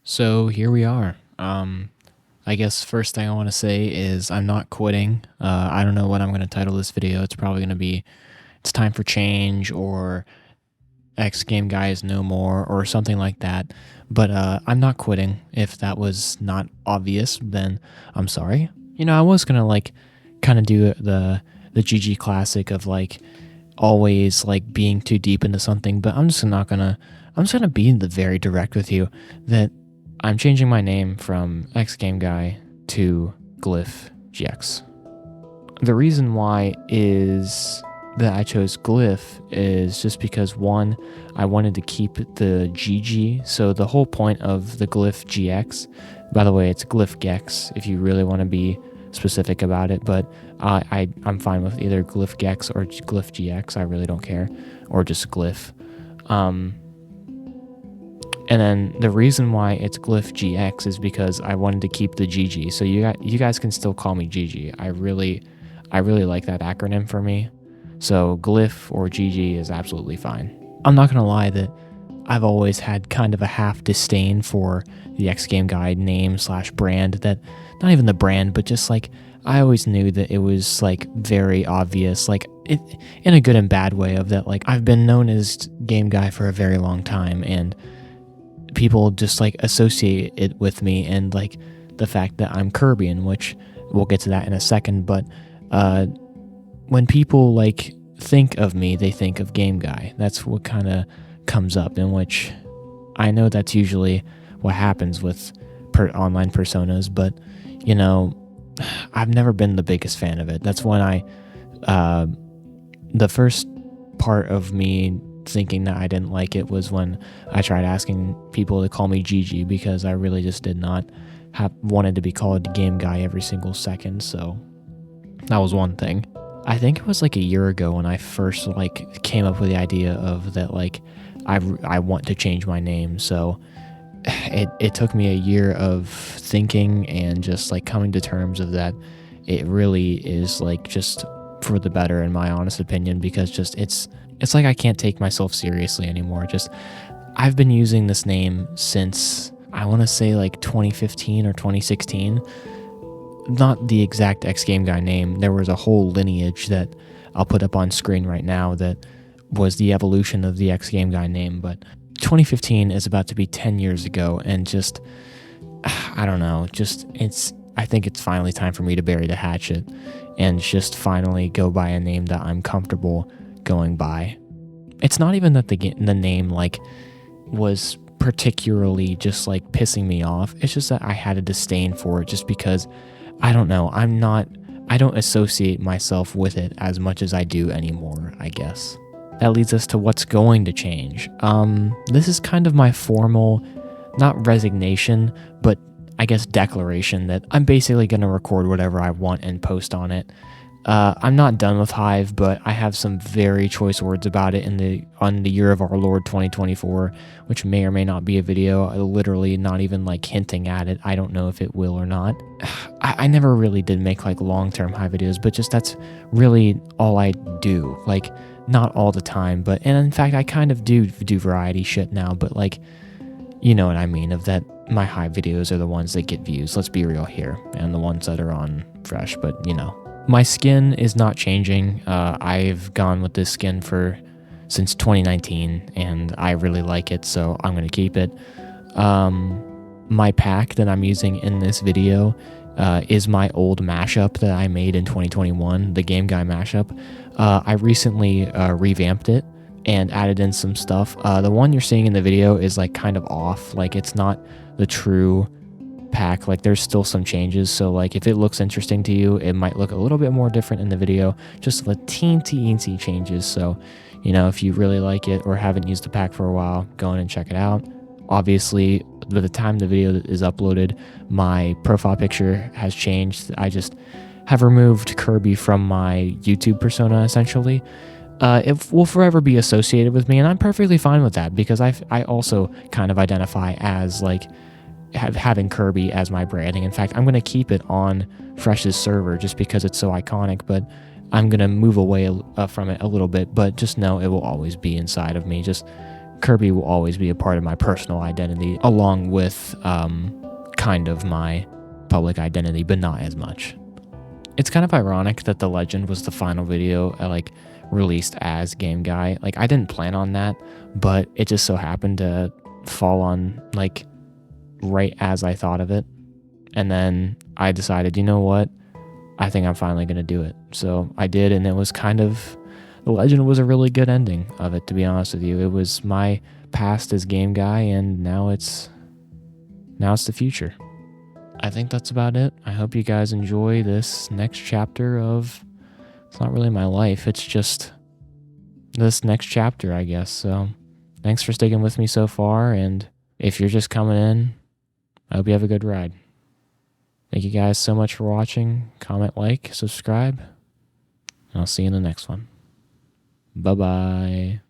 So here we are. I guess first thing I want to say is I'm not quitting. I don't know what I'm going to title this video. It's probably going to be "It's Time for Change" or "X Game Guy is No More" or something like that. But I'm not quitting. If that was not obvious, then I'm sorry. I was gonna kind of do the GG classic of always being too deep into something, but I'm just not gonna. I'm just gonna be very direct with you that I'm changing my name from xGameGuy to Glyph GX. The reason why is that I chose Glyph is just because, one, I wanted to keep the GG. So the whole point of the Glyph GX, by the way, it's Glyph Gex if you really want to be specific about it, but I'm fine with either Glyph Gex or Glyph GX. I really don't care, or just Glyph. And then the reason why it's Glyph GX is because I wanted to keep the GG. So you guys can still call me GG. I really like that acronym for me. So Glyph or GG is absolutely fine. I'm not going to lie that I've always had kind of a half disdain for the xGameGuy name / brand. That, not even the brand, but just I always knew that it was very obvious, it in a good and bad way, of that I've been known as Game Guy for a very long time, and people just associate it with me, and the fact that I'm Kirby, which we'll get to that in a second. But when people think of me, they think of Game Guy. That's what kind of comes up, in which I know that's usually what happens with online personas, but I've never been the biggest fan of it. That's when the first part of me thinking that I didn't like it was when I tried asking people to call me GG, because I really just did not wanted to be called Game Guy every single second. So that was one thing. I think it was a year ago when I first came up with the idea of that I want to change my name. So it took me a year of thinking and just coming to terms of that. It really is just for the better, in my honest opinion, because just it's I can't take myself seriously anymore. Just I've been using this name since I want to say 2015 or 2016. Not the exact xGameGuy name. There was a whole lineage that I'll put up on screen right now that was the evolution of the xGameGuy name. But 2015 is about to be 10 years ago, and just I don't know. Just I think it's finally time for me to bury the hatchet and just finally go by a name that I'm comfortable going by. It's not even that the name was particularly just pissing me off. It's just that I had a disdain for it, just because I don't know. I don't associate myself with it as much as I do anymore, I guess. That leads us to what's going to change. This is kind of my formal, not resignation, but I guess declaration that I'm basically going to record whatever I want and post on it. I'm not done with Hive, but I have some very choice words about it on the year of our Lord 2024, which may or may not be a video. Literally not even hinting at it. I don't know if it will or not. I never really did make long-term Hive videos, but just that's really all I do. Not all the time, and in fact I kind of do variety shit now, but you know what I mean, of that my Hive videos are the ones that get views. Let's be real here, and the ones that are on Fresh, but my skin is not changing. I've gone with this skin since 2019, and I really like it, so I'm going to keep it. My pack that I'm using in this video is my old mashup that I made in 2021, the Game Guy mashup. I recently revamped it and added in some stuff. The one you're seeing in the video is kind of off. It's not the true pack. There's still some changes, so if it looks interesting to you, it might look a little bit more different in the video, just the teensy changes. So if you really like it or haven't used the pack for a while, go in and check it out. Obviously, by the time the video is uploaded, my profile picture has changed. I just have removed Kirby from my YouTube persona, essentially. It will forever be associated with me, and I'm perfectly fine with that, because I also kind of identify as having Kirby as my branding. In fact, I'm going to keep it on Fresh's server just because it's so iconic, but I'm going to move away from it a little bit. But just know it will always be inside of me. Just Kirby will always be a part of my personal identity, along with kind of my public identity, but not as much. It's kind of ironic that The Legend was the final video I released as xGameGuy. I didn't plan on that, but it just so happened to fall on right as I thought of it. And then I decided, you know what? I think I'm finally going to do it. So I did, and it was The Legend was a really good ending of it, to be honest with you. It was my past as xGameGuy, and now it's the future. I think that's about it. I hope you guys enjoy this next chapter of, it's not really my life, it's just this next chapter, I guess. So thanks for sticking with me so far, and if you're just coming in, I hope you have a good ride. Thank you guys so much for watching. Comment, like, subscribe, and I'll see you in the next one. Bye-bye.